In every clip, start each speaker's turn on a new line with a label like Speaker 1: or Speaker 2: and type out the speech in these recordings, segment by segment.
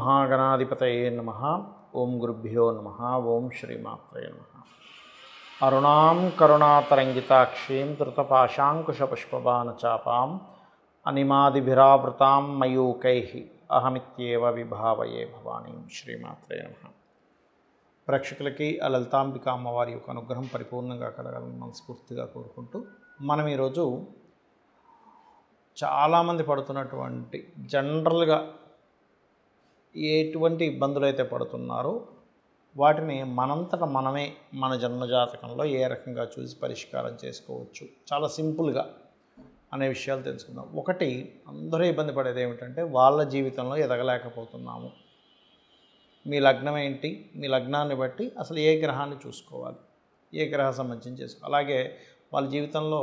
Speaker 1: మహాగణాధిపతయే నమః. ఓం గురుభ్యో నమః. ఓం శ్రీమాత్రే నమః. అరుణాం కరుణాతరంగితాక్షీం ధృతపాశాంకుశపుష్పబాణచాపాం అనిమాదిభిరావృతాం మయూకైః అహమిత్యేవ విభావయే భవానీం. శ్రీమాత్రే నమః. ప్రేక్షకులకి ఆ లలితాంబిక అమ్మవారి యొక్క అనుగ్రహం పరిపూర్ణంగా కలగాలని మనస్ఫూర్తిగా కోరుకుంటూ మనం ఈరోజు చాలామంది పడుతున్నటువంటి జనరల్గా ఎటువంటి ఇబ్బందులు అయితే పడుతున్నారో వాటిని మనంతట మనమే మన జన్మజాతకంలో ఏ రకంగా చూసి పరిష్కారం చేసుకోవచ్చు, చాలా సింపుల్గా అనే విషయాలు తెలుసుకుందాం. ఒకటి, అందరూ ఇబ్బంది పడేది ఏమిటంటే వాళ్ళ జీవితంలో ఎదగలేకపోతున్నాము. మీ లగ్నం ఏంటి, మీ లగ్నాన్ని బట్టి అసలు ఏ గ్రహాన్ని చూసుకోవాలి, ఏ గ్రహ సంబంధించి చేసుకోవాలి. అలాగే వాళ్ళ జీవితంలో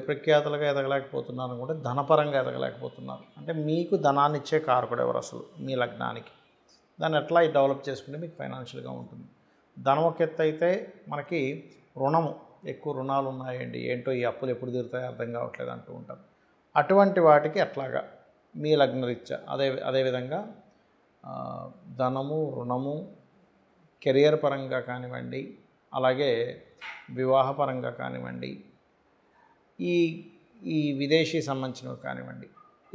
Speaker 1: ప్రఖ్యాతులుగా ఎదగలేకపోతున్నారు కూడా ధనపరంగా ఎదగలేకపోతున్నారు. అంటే మీకు ధనాన్ని ఇచ్చే కారకుడు ఎవరు అసలు మీ లగ్నానికి, దాన్ని ఎట్లా డెవలప్ చేసుకుంటే మీకు ఫైనాన్షియల్గా ఉంటుంది. ధనం ఒక ఎత్తు అయితే మనకి రుణము, ఎక్కువ రుణాలు ఉన్నాయండి, ఏంటో ఈ అప్పులు ఎప్పుడు తీరుతాయో అర్థం కావట్లేదు అంటూ ఉంటారు. అటువంటి వాటికి అట్లాగా మీ లగ్నరీత్యా అదేవిధంగా ధనము, రుణము, కెరియర్ పరంగా కానివ్వండి, అలాగే వివాహపరంగా కానివ్వండి, ఈ విదేశీ సంబంధించినవి కానివ్వండి,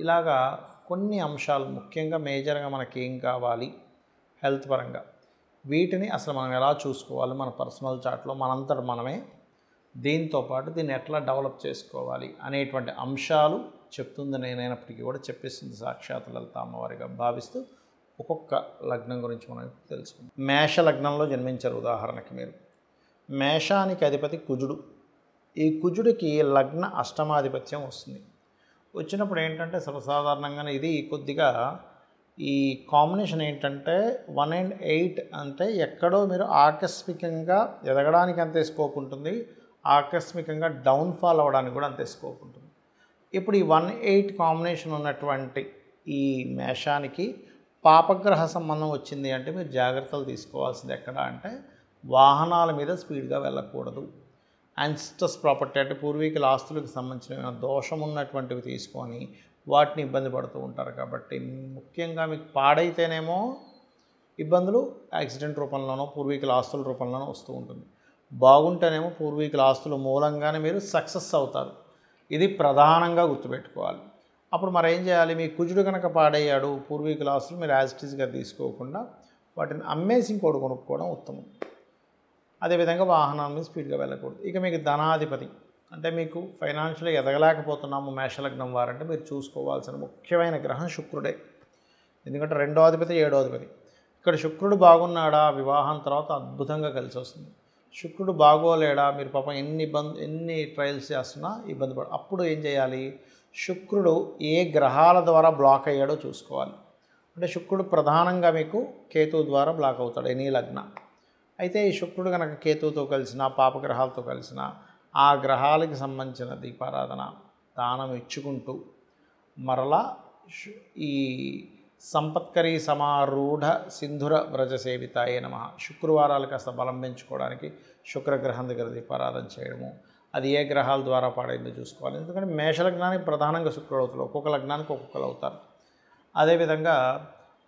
Speaker 1: ఇలాగా కొన్ని అంశాలు ముఖ్యంగా మేజర్గా మనకి ఏం కావాలి హెల్త్ పరంగా, వీటిని అసలు మనం ఎలా చూసుకోవాలి మన పర్సనల్ చార్ట్లో మనంతట మనమే, దీంతోపాటు దీన్ని ఎట్లా డెవలప్ చేసుకోవాలి అనేటువంటి అంశాలు చెప్తుంది నేనైనప్పటికీ కూడా చెప్పేస్తుంది సాక్షాత్ లలిత అమ్మవారిగా భావిస్తూ ఒక్కొక్క లగ్నం గురించి మనం తెలుసుకుందాం. మేష లగ్నంలో జన్మించారు ఉదాహరణకి మీరు. మేషానికి అధిపతి కుజుడు. ఈ కుజుడికి లగ్న అష్టమాధిపత్యం వస్తుంది. వచ్చినప్పుడు ఏంటంటే సర్వసాధారణంగానే ఇది కొద్దిగా ఈ కాంబినేషన్ ఏంటంటే 1 and 8 అంటే ఎక్కడో మీరు ఆకస్మికంగా ఎదగడానికి అంతే స్కోప్ ఉంటుంది, ఆకస్మికంగా డౌన్ఫాల్ అవ్వడానికి కూడా అంతే స్కోప్ ఉంటుంది. ఇప్పుడు ఈ 1-8 కాంబినేషన్ ఉన్నటువంటి ఈ మేషానికి పాపగ్రహ సంబంధం వచ్చింది అంటే మీరు జాగ్రత్తలు తీసుకోవాల్సింది ఎక్కడ అంటే వాహనాల మీద స్పీడ్గా వెళ్ళకూడదు. యాన్సిస్టర్స్ ప్రాపర్టీ అంటే పూర్వీకుల ఆస్తులకు సంబంధించిన దోషం ఉన్నటువంటివి తీసుకొని వాటిని ఇబ్బంది పడుతూ ఉంటారు. కాబట్టి ముఖ్యంగా మీకు పాడైతేనేమో ఇబ్బందులు యాక్సిడెంట్ రూపంలోనో పూర్వీకుల ఆస్తుల రూపంలోనో వస్తూ ఉంటుంది, బాగుంటేనేమో పూర్వీకుల ఆస్తుల మూలంగానే మీరు సక్సెస్ అవుతారు. ఇది ప్రధానంగా గుర్తుపెట్టుకోవాలి. అప్పుడు మరి ఏం చేయాలి, మీ కుజుడు కనుక పాడయ్యాడు, పూర్వీకుల ఆస్తులు మీరు యాజ్ ఇట్ ఈస్గా తీసుకోకుండా వాటిని అమ్మేసి ఇంకోటి కొనుక్కోవడం ఉత్తమం. అదేవిధంగా వాహనాల మీద స్పీడ్గా వెళ్ళకూడదు. ఇక మీకు ధనాధిపతి అంటే మీకు ఫైనాన్షియల్గా ఎదగలేకపోతున్నాము మేషలగ్నం వారంటే మీరు చూసుకోవాల్సిన ముఖ్యమైన గ్రహం శుక్రుడే. ఎందుకంటే 2వ అధిపతి 7వ అధిపతి. ఇక్కడ శుక్రుడు బాగున్నాడా వివాహం తర్వాత అద్భుతంగా కలిసి వస్తుంది. శుక్రుడు బాగోలేడా మీరు పాపం ఎన్ని ట్రయల్స్ చేస్తున్నా ఇబ్బంది అప్పుడు ఏం చేయాలి, శుక్రుడు ఏ గ్రహాల ద్వారా బ్లాక్ అయ్యాడో చూసుకోవాలి. అంటే శుక్రుడు ప్రధానంగా మీకు కేతువు ద్వారా బ్లాక్ అవుతాడు ఎనీ లగ్న. అయితే ఈ శుక్రుడు కనుక కేతువుతో కలిసిన పాపగ్రహాలతో కలిసిన ఆ గ్రహాలకి సంబంధించిన దీపారాధన దానం ఇచ్చుకుంటూ మరలా ఈ సంపత్కరీ సమారూఢ సింధుర వ్రజ సేవితాయే నమః శుక్రవారాలు కాస్త బలం పెంచుకోవడానికి శుక్రగ్రహం దగ్గర దీపారాధన చేయడము, అది ఏ గ్రహాల ద్వారా పాడైందో చూసుకోవాలి. ఎందుకంటే మేషలగ్నానికి ప్రధానంగా శుక్రుడు అవుతాడు, ఒక్కొక్క లగ్నానికి ఒక్కొక్కరు అవుతారు. అదేవిధంగా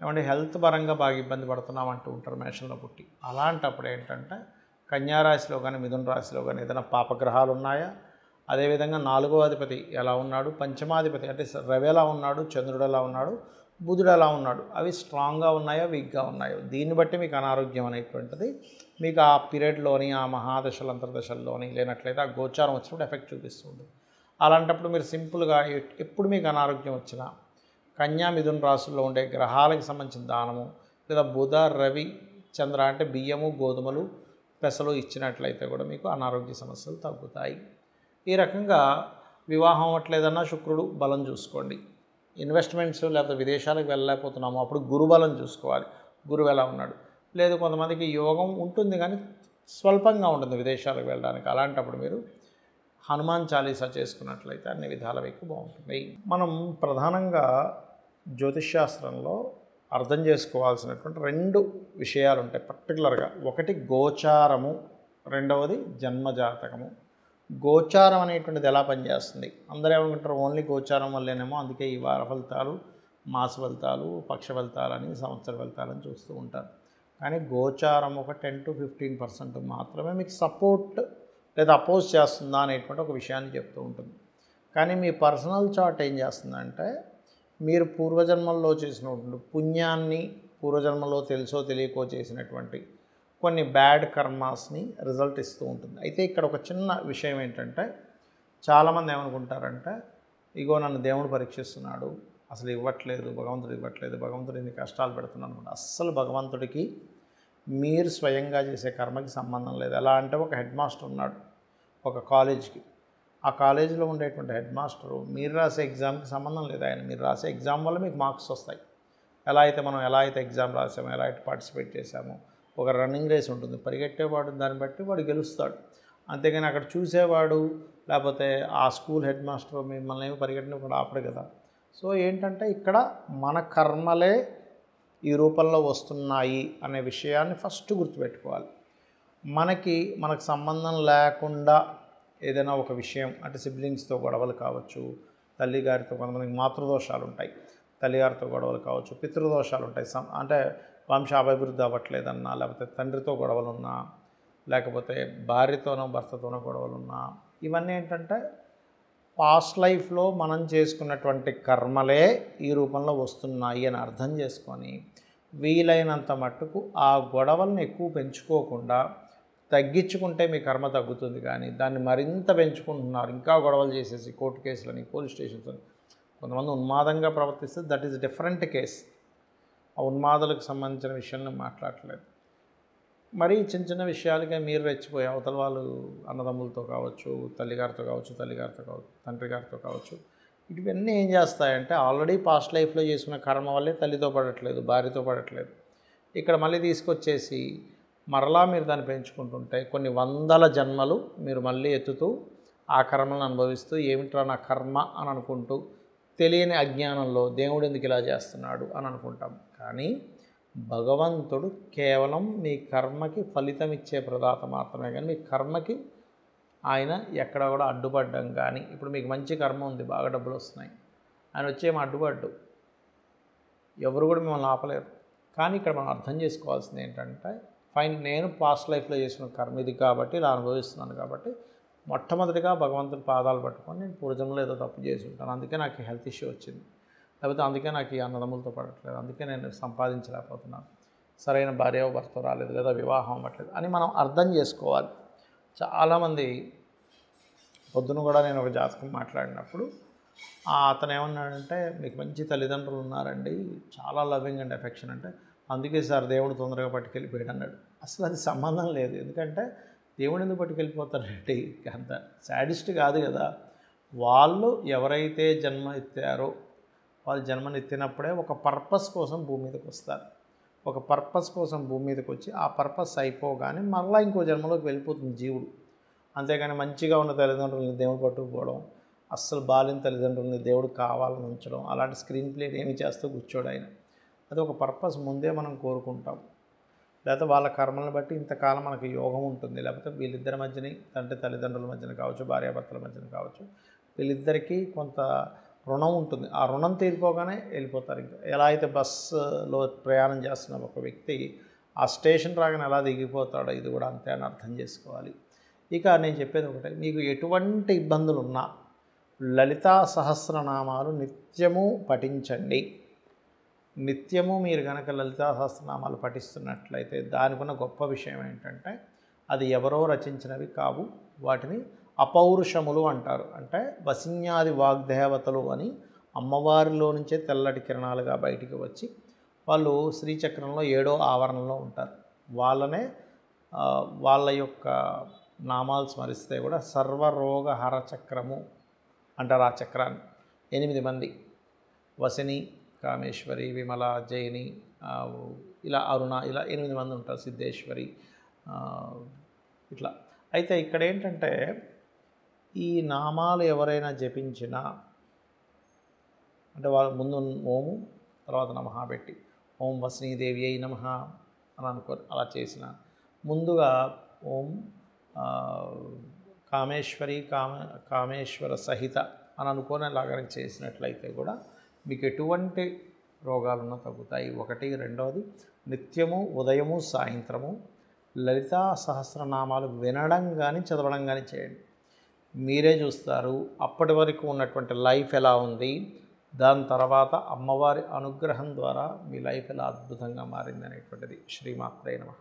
Speaker 1: ఏమంటే హెల్త్ పరంగా బాగా ఇబ్బంది పడుతున్నామంటూ ఉంటారు మేషంలో పుట్టి. అలాంటప్పుడు ఏంటంటే కన్యారాశిలో కానీ మిథున రాశిలో కానీ ఏదైనా పాపగ్రహాలు ఉన్నాయా, అదేవిధంగా 4వ అధిపతి ఎలా ఉన్నాడు, పంచమాధిపతి అంటే రవి ఎలా ఉన్నాడు, చంద్రుడు ఎలా ఉన్నాడు, బుధుడు ఎలా ఉన్నాడు, అవి స్ట్రాంగ్గా ఉన్నాయో వీక్గా ఉన్నాయో దీన్ని బట్టి మీకు అనారోగ్యం అనేటువంటిది మీకు ఆ పీరియడ్లోని ఆ మహాదశలు అంతర్దశల్లోని లేనట్లయితే ఆ గోచారం వచ్చినప్పుడు ఎఫెక్ట్ చూపిస్తుంది. అలాంటప్పుడు మీరు సింపుల్గా ఎప్పుడు మీకు అనారోగ్యం వచ్చినా కన్యా మిథున రాశుల్లో ఉండే గ్రహాలకు సంబంధించిన దానము లేదా బుధ రవి చంద్ర అంటే బియ్యము గోధుమలు పెసలు ఇచ్చినట్లయితే కూడా మీకు అనారోగ్య సమస్యలు తగ్గుతాయి. ఈ రకంగా వివాహం అవ్వట్లేదన్నా శుక్రుడు బలం చూసుకోండి. ఇన్వెస్ట్మెంట్స్ లేకపోతే విదేశాలకు వెళ్ళలేకపోతున్నాము అప్పుడు గురు బలం చూసుకోవాలి, గురువు ఎలా ఉన్నాడు. లేదు కొంతమందికి యోగం ఉంటుంది కానీ స్వల్పంగా ఉంటుంది విదేశాలకు వెళ్ళడానికి, అలాంటప్పుడు మీరు హనుమాన్ చాలీసా చేసుకున్నట్లయితే అన్ని విధాల మీకు బాగుంటుంది. మనం ప్రధానంగా జ్యోతిష్శాస్త్రంలో అర్థం చేసుకోవాల్సినటువంటి 2 విషయాలు ఉంటాయి పర్టికులర్గా. ఒకటి గోచారము, రెండవది జన్మజాతకము. గోచారం అనేటువంటిది ఎలా పనిచేస్తుంది, అందరూ ఏమనుకుంటారు ఓన్లీ గోచారం వల్లేనేమో అందుకే ఈ వార ఫలితాలు మాస ఫలితాలు, పక్ష ఫలితాలని, సంవత్సర ఫలితాలని చూస్తూ ఉంటారు. కానీ గోచారం ఒక 10-15% మాత్రమే మీకు సపోర్ట్ లేదా అపోజ్ చేస్తుందా అనేటువంటి ఒక విషయాన్ని చెప్తూ ఉంటుంది. కానీ మీ పర్సనల్ చార్ట్ ఏం చేస్తుందంటే మీరు పూర్వజన్మల్లో చేసినటువంటి పుణ్యాన్ని, పూర్వజన్మలో తెలుసో తెలియకో చేసినటువంటి కొన్ని బ్యాడ్ కర్మాస్ని రిజల్ట్ ఇస్తూ ఉంటుంది. అయితే ఇక్కడ ఒక చిన్న విషయం ఏంటంటే చాలామంది ఏమనుకుంటారంటే ఇగో నన్ను దేవుడు పరీక్షిస్తున్నాడు, అసలు ఇవ్వట్లేదు, భగవంతుడు ఇవ్వట్లేదు, భగవంతుడు ఇన్ని కష్టాలు పెడుతున్నాడు అనుకుంటా. అస్సలు భగవంతుడికి మీరు స్వయంగా చేసే కర్మకి సంబంధం లేదు. ఎలా అంటే ఒక హెడ్ మాస్టర్ ఉన్నాడు ఒక కాలేజ్కి, ఆ కాలేజీలో ఉండేటువంటి హెడ్ మాస్టరు మీరు రాసే ఎగ్జామ్కి సంబంధం లేదు. ఆయన మీరు రాసే ఎగ్జామ్ వల్ల మీకు మార్క్స్ వస్తాయి. ఎలా అయితే ఎగ్జామ్ రాసామో, ఎలా అయితే పార్టిసిపేట్ చేసామో, ఒక రన్నింగ్ రేస్ ఉంటుంది, పరిగెట్టేవాడు దాన్ని బట్టి వాడు గెలుస్తాడు. అంతేగాని అక్కడ చూసేవాడు లేకపోతే ఆ స్కూల్ హెడ్ మాస్టర్ మిమ్మల్ని ఏమి పరిగెట్టిన కూడా ఆపడు కదా. సో ఏంటంటే ఇక్కడ మన కర్మలే ఈ రూపంలో వస్తున్నాయి అనే విషయాన్ని ఫస్ట్ గుర్తుపెట్టుకోవాలి. మనకు సంబంధం లేకుండా ఏదైనా ఒక విషయం అంటే సిబ్లింగ్స్తో గొడవలు కావచ్చు, తల్లిగారితో కొంతమందికి మాతృదోషాలు ఉంటాయి, తల్లిగారితో గొడవలు కావచ్చు, పితృదోషాలు ఉంటాయి, అంటే వంశాభివృద్ధి అవ్వట్లేదన్నా, లేకపోతే తండ్రితో గొడవలున్నా, లేకపోతే భార్యతోనో భర్తతోనో గొడవలున్నా, ఇవన్నీ ఏంటంటే పాస్ట్ లైఫ్లో మనం చేసుకున్నటువంటి కర్మలే ఈ రూపంలో వస్తున్నాయి అని అర్థం చేసుకొని వీలైనంత మట్టుకు ఆ గొడవలను ఎక్కువ పెంచుకోకుండా తగ్గించుకుంటే మీ కర్మ తగ్గుతుంది. కానీ దాన్ని మరింత పెంచుకుంటున్నారు, ఇంకా గొడవలు చేసేసి కోర్టు కేసులని, పోలీస్ స్టేషన్స్ అని. కొంతమంది ఉన్మాదంగా ప్రవర్తిస్తే దట్ ఈస్ డిఫరెంట్ కేస్. ఆ ఉన్మాదులకు సంబంధించిన విషయాన్ని మాట్లాడట్లేదు. మరీ చిన్న చిన్న విషయాలకే మీరు రెచ్చిపోయి అవతల వాళ్ళు అన్నదమ్ములతో కావచ్చు, తల్లిగారితో కావచ్చు, తండ్రి గారితో కావచ్చు, ఇవన్నీ ఏం చేస్తాయంటే ఆల్రెడీ పాస్ట్ లైఫ్లో చేసుకున్న కర్మ వల్లే తల్లితో పడట్లేదు, భార్యతో పడట్లేదు. ఇక్కడ మళ్ళీ తీసుకొచ్చేసి మరలా మీరు దాన్ని పెంచుకుంటుంటే కొన్ని వందల జన్మలు మీరు మళ్ళీ ఎత్తుతూ ఆ కర్మలను అనుభవిస్తూ ఏమిట్రా నా కర్మ అని అనుకుంటూ తెలియని అజ్ఞానంలో దేవుడు ఎందుకు ఇలా చేస్తున్నాడు అని అనుకుంటాం. కానీ భగవంతుడు కేవలం మీ కర్మకి ఫలితం ఇచ్చే ప్రదాత మాత్రమే. కానీ మీ కర్మకి ఆయన ఎక్కడ కూడా అడ్డుపడ్డం కానీ, ఇప్పుడు మీకు మంచి కర్మ ఉంది, బాగా డబ్బులు వస్తున్నాయి, ఆయన వచ్చేమో అడ్డుపడ్డు, ఎవరు కూడా మిమ్మల్ని ఆపలేరు. కానీ ఇక్కడ మనం అర్థం చేసుకోవాల్సింది ఏంటంటే ఫైన్, నేను పాస్ట్ లైఫ్లో చేసిన కర్మ ఇది కాబట్టి ఇలా అనుభవిస్తున్నాను కాబట్టి మొట్టమొదటిగా భగవంతుని పాదాలు పట్టుకొని నేను పూర్వజన్మలో ఏదో తప్పు చేసి ఉంటాను, అందుకే నాకు హెల్త్ ఇష్యూ వచ్చింది, లేకపోతే అందుకే నాకు ఈ అన్నదమ్ములతో పడట్లేదు, అందుకే నేను సంపాదించలేకపోతున్నాను, సరైన భార్య భర్త రాలేదు, లేదా వివాహం అవ్వట్లేదు అని మనం అర్థం చేసుకోవాలి. చాలామంది పొద్దున కూడా నేను ఒక జాతకం మాట్లాడినప్పుడు అతను ఏమన్నాడంటే మీకు మంచి తల్లిదండ్రులు ఉన్నారండి, చాలా లవింగ్ అండ్ ఎఫెక్షన్, అంటే అందుకే సార్ దేవుడు తొందరగా పట్టుకెళ్ళిపోయాడు అన్నాడు. అసలు అది సంబంధం లేదు. ఎందుకంటే దేవుడు ఎందుకు పట్టుకెళ్ళిపోతారంటే అంత సాడిస్ట్ కాదు కదా. వాళ్ళు ఎవరైతే జన్మ ఎత్తారో వాళ్ళు జన్మనెత్తినప్పుడే ఒక పర్పస్ కోసం భూమి మీదకి వస్తారు. ఒక పర్పస్ కోసం భూమి మీదకి వచ్చి ఆ పర్పస్ అయిపోగానే మళ్ళీ ఇంకో జన్మలోకి వెళ్ళిపోతుంది జీవుడు. అంతేగాని మంచిగా ఉన్న తల్లిదండ్రులని దేవుడు పట్టుకుపోవడం, అస్సలు బాలిన తల్లిదండ్రులని దేవుడు కావాలని ఉంచడం, అలాంటి స్క్రీన్ ప్లేని ఏమి చేస్తూ కూర్చోడు ఆయన. అది ఒక పర్పస్ ముందే మనం కోరుకుంటాం. లేకపోతే వాళ్ళ కర్మలను బట్టి ఇంతకాలం మనకు యోగం ఉంటుంది, లేకపోతే వీళ్ళిద్దరి మధ్యని అంటే తల్లిదండ్రుల మధ్యన కావచ్చు, భార్యాభర్తల మధ్యన కావచ్చు, వీళ్ళిద్దరికీ కొంత రుణం ఉంటుంది. ఆ రుణం తీరిపోగానే వెళ్ళిపోతారు. ఇంకా ఎలా అయితే బస్సులో ప్రయాణం చేస్తున్న ఒక వ్యక్తి ఆ స్టేషన్ రాగానే ఎలా దిగిపోతాడో ఇది కూడా అంతే అని అర్థం చేసుకోవాలి. ఇక నేను చెప్పేది ఒకటే, మీకు ఎటువంటి ఇబ్బందులు ఉన్నా లలితా సహస్రనామాలు నిత్యము పఠించండి. నిత్యము మీరు కనుక లలితా సహస్రనామాలు పఠిస్తున్నట్లయితే దానికి ఉన్న గొప్ప విషయం ఏంటంటే అది ఎవరో రచించినవి కావు, వాటిని అపౌరుషములు అంటారు. అంటే వసిన్యాది వాగ్దేవతలు అని అమ్మవారిలో నుంచే తెల్లటి కిరణాలుగా బయటికి వచ్చి వాళ్ళు శ్రీచక్రంలో 7వ ఆవరణలో ఉంటారు. వాళ్ళ యొక్క నామాలు స్మరిస్తే కూడా సర్వరోగహర చక్రము అంటారు. ఆ చక్రాన్ని 8 మంది, వసిని, కామేశ్వరి, విమల, జైని, ఇలా అరుణ, ఇలా 8 మంది ఉంటారు, సిద్ధేశ్వరి, ఇట్లా. అయితే ఇక్కడ ఏంటంటే ఈ నామాలు ఎవరైనా జపించినా అంటే వాళ్ళ ముందు ఓము తర్వాత నమః పెట్టి ఓం వసినీదేవి అయి నమః అని అనుకో, అలా చేసిన ముందుగా ఓం కామేశ్వర సహిత అని అనుకోని లాగా చేసినట్లయితే కూడా మీకు ఎటువంటి రోగాలున్న తగ్గుతాయి. ఒకటి. రెండవది, నిత్యము ఉదయము సాయంత్రము లలితా సహస్రనామాలు వినడం కానీ చదవడం కానీ చేయండి. మీరే చూస్తారు అప్పటి వరకు ఉన్నటువంటి లైఫ్ ఎలా ఉంది, దాని తర్వాత అమ్మవారి అనుగ్రహం ద్వారా మీ లైఫ్ ఎలా అద్భుతంగా మారింది అనేటువంటిది. శ్రీమాత్రే నమః.